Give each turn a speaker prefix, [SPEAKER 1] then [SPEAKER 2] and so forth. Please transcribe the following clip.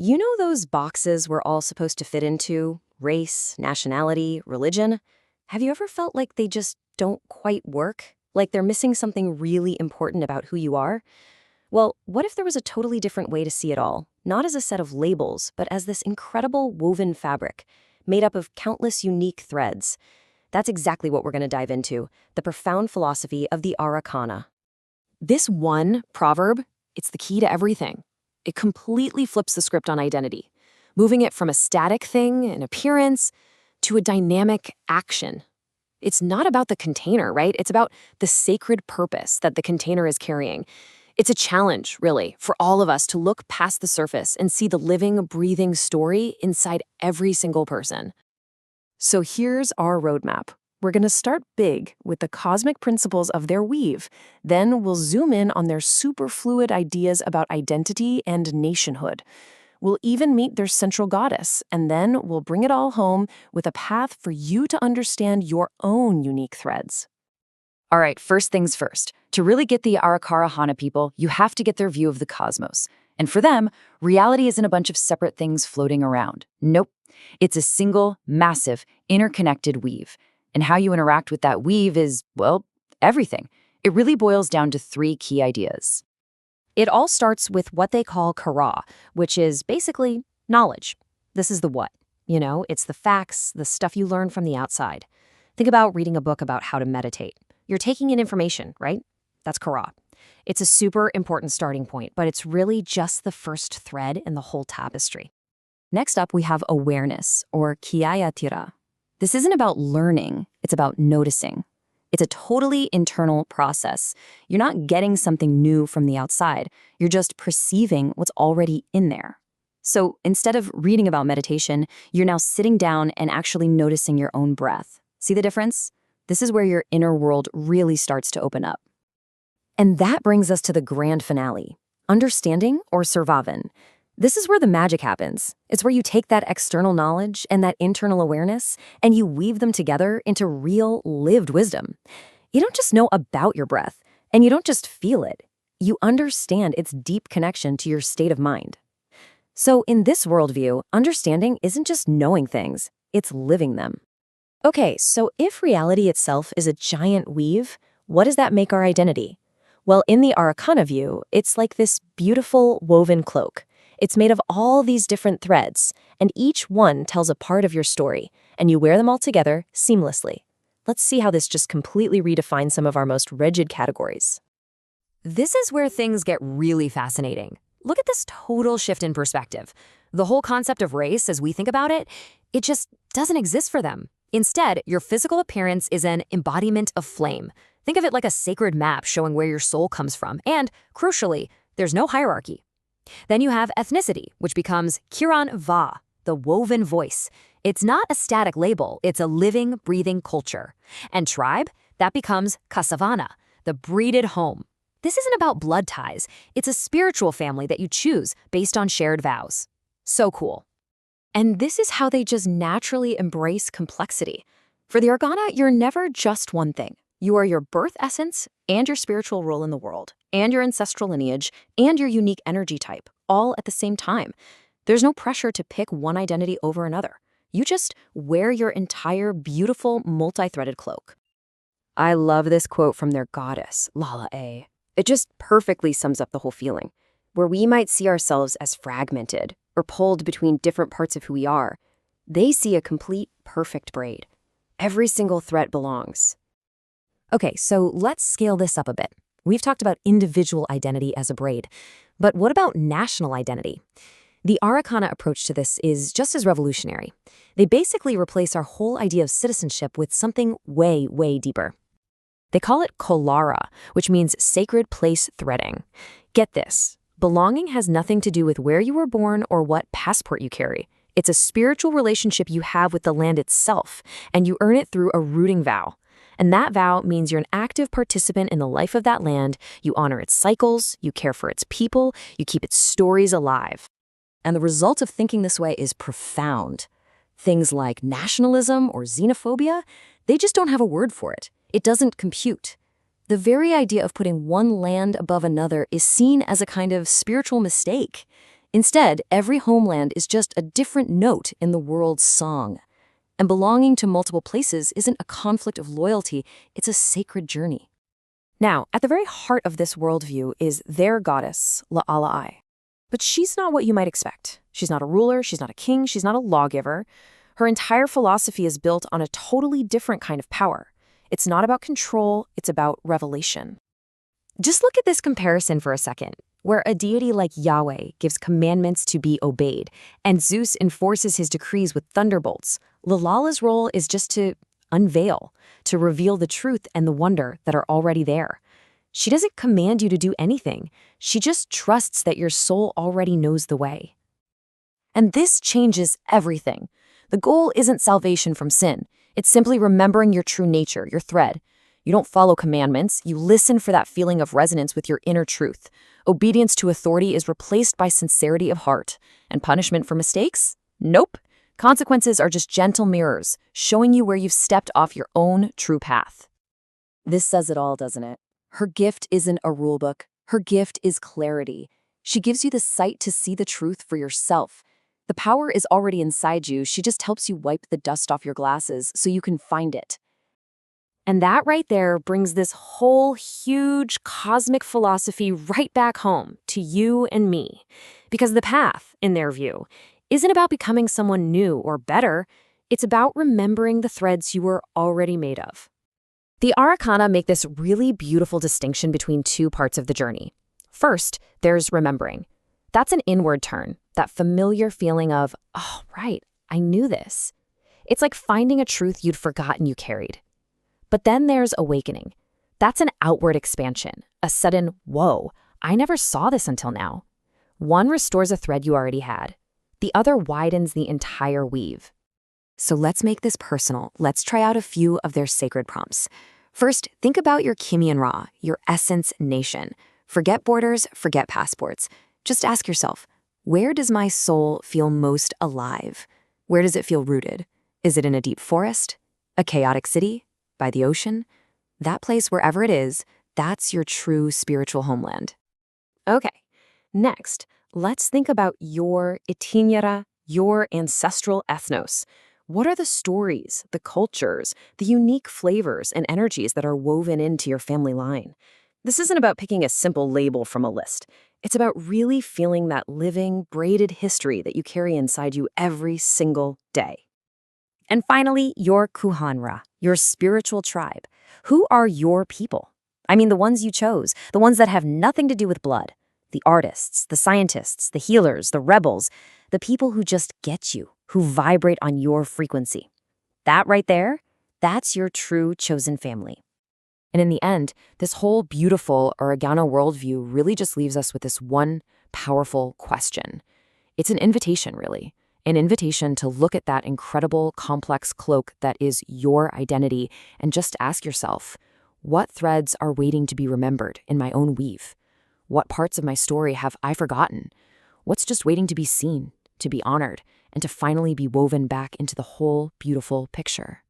[SPEAKER 1] You know those boxes we're all supposed to fit into? Race, nationality, religion? Have you ever felt like they just don't quite work? Like they're missing something really important about who you are? Well, what if there was a totally different way to see it all? Not as a set of labels, but as this incredible woven fabric, made up of countless unique threads. That's exactly what we're going to dive into, the profound philosophy of the Arreqqana. This one proverb, it's the key to everything. It completely flips the script on identity, moving it from a static thing, an appearance, to a dynamic action. It's not about the container, right? It's about the sacred purpose that the container is carrying. It's a challenge, really, for all of us to look past the surface and see the living, breathing story inside every single person. So here's our roadmap. We're going to start big with the cosmic principles of their weave. Then we'll zoom in on their superfluid ideas about identity and nationhood. We'll even meet their central goddess, and then we'll bring it all home with a path for you to understand your own unique threads. All right, first things first. To really get the Arreqqana people, you have to get their view of the cosmos. And for them, reality isn't a bunch of separate things floating around. Nope. It's a single, massive, interconnected weave. And how you interact with that weave is, well, everything. It really boils down to three key ideas. It all starts with what they call kara, which is basically knowledge. This is the what. It's the facts, the stuff you learn from the outside. Think about reading a book about how to meditate. You're taking in information, right? That's kara. It's a super important starting point, but it's really just the first thread in the whole tapestry. Next up, we have awareness, or kiyayatira. This isn't about learning, it's about noticing. It's a totally internal process. You're not getting something new from the outside. You're just perceiving what's already in there. So instead of reading about meditation, you're now sitting down and actually noticing your own breath. See the difference? This is where your inner world really starts to open up. And that brings us to the grand finale, understanding or survivin'. This is where the magic happens. It's where you take that external knowledge and that internal awareness and you weave them together into real, lived wisdom. You don't just know about your breath, and you don't just feel it. You understand its deep connection to your state of mind. So in this worldview, understanding isn't just knowing things, it's living them. Okay, so if reality itself is a giant weave, what does that make our identity? Well, in the Arreqqana view, it's like this beautiful woven cloak. It's made of all these different threads, and each one tells a part of your story, and you wear them all together seamlessly. Let's see how this just completely redefines some of our most rigid categories. This is where things get really fascinating. Look at this total shift in perspective. The whole concept of race, as we think about it, it just doesn't exist for them. Instead, your physical appearance is an embodiment of flame. Think of it like a sacred map showing where your soul comes from, and, crucially, there's no hierarchy. Then you have ethnicity, which becomes Kiran Va, the woven voice. It's not a static label, it's a living, breathing culture. And tribe, that becomes Kasavana, the breeded home. This isn't about blood ties, it's a spiritual family that you choose based on shared vows. So cool. And this is how they just naturally embrace complexity. For the Arreqqana, you're never just one thing. You are your birth essence and your spiritual role in the world, and your ancestral lineage, and your unique energy type, all at the same time. There's no pressure to pick one identity over another. You just wear your entire beautiful, multi-threaded cloak. I love this quote from their goddess, Lala A. It just perfectly sums up the whole feeling. Where we might see ourselves as fragmented or pulled between different parts of who we are, they see a complete, perfect braid. Every single thread belongs. Okay, so let's scale this up a bit. We've talked about individual identity as a braid, but what about national identity? The Arreqqana approach to this is just as revolutionary. They basically replace our whole idea of citizenship with something way, way deeper. They call it kolara, which means sacred place threading. Get this, belonging has nothing to do with where you were born or what passport you carry. It's a spiritual relationship you have with the land itself, and you earn it through a rooting vow. And that vow means you're an active participant in the life of that land, you honor its cycles, you care for its people, you keep its stories alive. And the result of thinking this way is profound. Things like nationalism or xenophobia, they just don't have a word for it. It doesn't compute. The very idea of putting one land above another is seen as a kind of spiritual mistake. Instead, every homeland is just a different note in the world's song. And belonging to multiple places isn't a conflict of loyalty, it's a sacred journey. Now, at the very heart of this worldview is their goddess, La'ala'ai. But she's not what you might expect. She's not a ruler, she's not a king, she's not a lawgiver. Her entire philosophy is built on a totally different kind of power. It's not about control, it's about revelation. Just look at this comparison for a second, where a deity like Yahweh gives commandments to be obeyed, and Zeus enforces his decrees with thunderbolts. La'ala'ai's role is just to unveil, to reveal the truth and the wonder that are already there. She doesn't command you to do anything. She just trusts that your soul already knows the way. And this changes everything. The goal isn't salvation from sin. It's simply remembering your true nature, your thread. You don't follow commandments. You listen for that feeling of resonance with your inner truth. Obedience to authority is replaced by sincerity of heart. And punishment for mistakes? Nope. Consequences are just gentle mirrors, showing you where you've stepped off your own true path. This says it all, doesn't it? Her gift isn't a rulebook. Her gift is clarity. She gives you the sight to see the truth for yourself. The power is already inside you. She just helps you wipe the dust off your glasses so you can find it. And that right there brings this whole huge cosmic philosophy right back home to you and me. Because the path, in their view, isn't about becoming someone new or better. It's about remembering the threads you were already made of. The Arreqqana make this really beautiful distinction between two parts of the journey. First, there's remembering. That's an inward turn, that familiar feeling of, oh, right, I knew this. It's like finding a truth you'd forgotten you carried. But then there's awakening. That's an outward expansion, a sudden, whoa, I never saw this until now. One restores a thread you already had. The other widens the entire weave. So let's make this personal. Let's try out a few of their sacred prompts. First, think about your Kimian Ra, your essence nation. Forget borders, forget passports. Just ask yourself, where does my soul feel most alive? Where does it feel rooted? Is it in a deep forest? A chaotic city? By the ocean? That place, wherever it is, that's your true spiritual homeland. Okay, next, let's think about your Itinyara, your ancestral ethnos. What are the stories, the cultures, the unique flavors and energies that are woven into your family line? This isn't about picking a simple label from a list. It's about really feeling that living, braided history that you carry inside you every single day. And finally, your Kuhanra, your spiritual tribe. Who are your people? I mean, the ones you chose, the ones that have nothing to do with blood. The artists, the scientists, the healers, the rebels, the people who just get you, who vibrate on your frequency. That right there, that's your true chosen family. And in the end, this whole beautiful Arreqqana worldview really just leaves us with this one powerful question. It's an invitation, really. An invitation to look at that incredible, complex cloak that is your identity and just ask yourself, what threads are waiting to be remembered in my own weave? What parts of my story have I forgotten? What's just waiting to be seen, to be honored, and to finally be woven back into the whole beautiful picture?